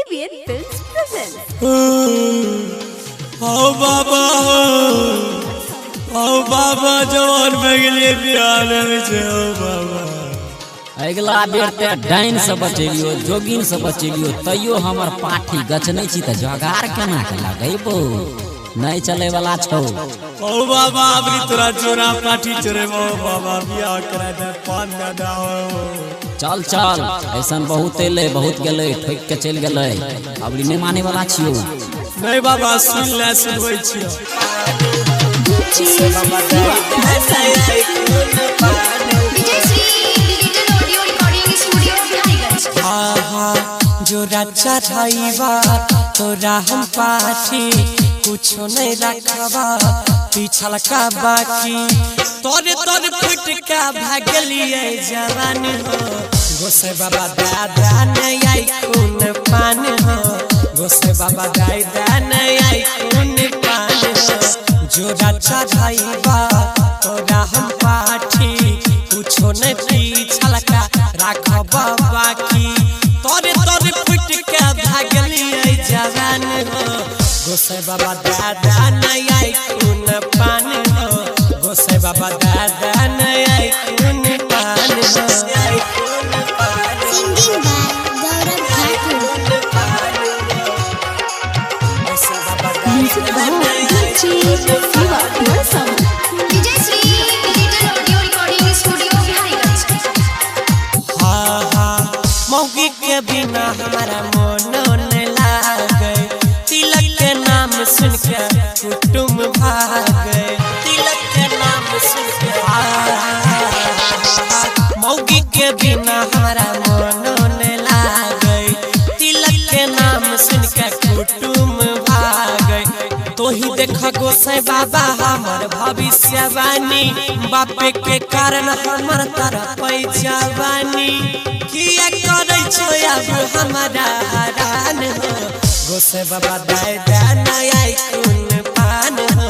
ABN Films presents. आओ बाबा जवान भगले बिहार में आओ बाबा। अगला बेर ते डाइन से बचेलियो जोगिन से बचेलियो तैयो हमर पाठी गचनै छी त जगार केना के लगैबो नहीं चले वाला छौ। ओ बाबा अबरी तोरा जोरा पाठी चरेबो बाबा बियाह करा दे पान ना दाओ। चल चल ऐसन बहुत एले बहुत गेले ठोक के चल गेले अबरी नहीं माने वाला छियो। नहीं बाबा सुन ले सुनबै छियो। जो राजा ढाईवा तोरा हम पाठी कुछो नहीं रखवा पीछल का बाकी तोरे तोरे फुटका भागलिए जवान हो। गोसे बाबा दादा नहीं आई खून पान हो। गोसे बाबा दादा नहीं आई खून पान हो। जो राजा ढाईवा तोरा हम पाठी कुछो नहीं पीछल का रखवा बाकी तोरे तोरे फुटका भागलिए जवान हो। गोसे बाबा दादा नहीं आई खून पान हो। गोसे बाबा दादा नहीं आई खून पान हो। Singing by Gaurav Thakur. Music by DJ Siva Blossom. DJ Sri Digital Audio Recording Studio Bihariganj. हाँ हाँ मौगी के बिना हमारा मन न लागे तिलक के नाम सुन के कुटुम भागे तिलक के नाम सुन के मौगी के बिना हमारा मन न लागे तिलक के नाम सुन के कुटुम भागे। तो ही देख गोसाई बाबा हमर भविष्यवाणी बापे के कारण हमर तरफ जवानी किया करे छो अब हमारा हरान हो। गोसे बाबा दादा नहीं आई खून पान हो।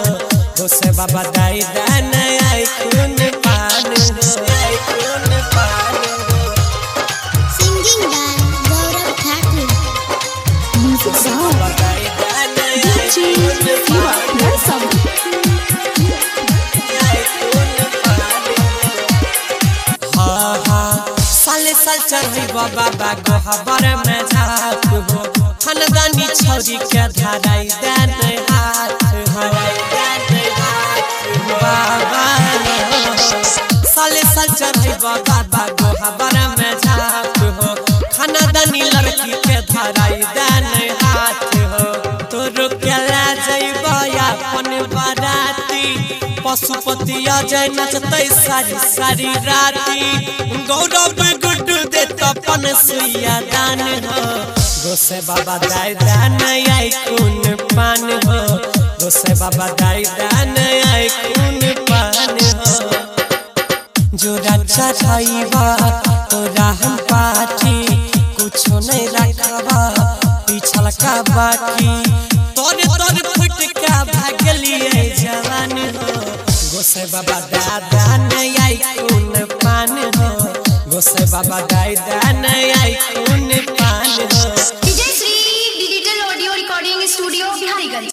गोसे बाबा दादा नहीं आई खून पान हो। Singing by Gaurav Thakur. Music by DJ Siva Blossom. हाँ हाँ साले साल चढ़ी बाबा गोहबर में झाप हो खानदानी छौरी के धराई देन हाथ बाबा साले साल चढ़ी बाबा गोहबर में झाप हो खानदानी लड़की के धराई देन हाथ हो। तो रुकेला जइबा अपन बाराती पशुपति अजय नचतै सारी सारी राती गौरव गुड्डू दे तपन सुइया दान हो। गोसे बाबा दादा नहीं आई खून पान हो। गोसे बाबा दादा नहीं आई खून पान हो। जो राजा ढाईवा तोरा हम पाठी कुछो नहीं रखवा पीछल का बाकी तोरे तोरे फुटका भागलिए जवान हो। गोसे बाबा दादा नहीं आई खून पान हो। गोसे बाबा दादा नहीं आई खून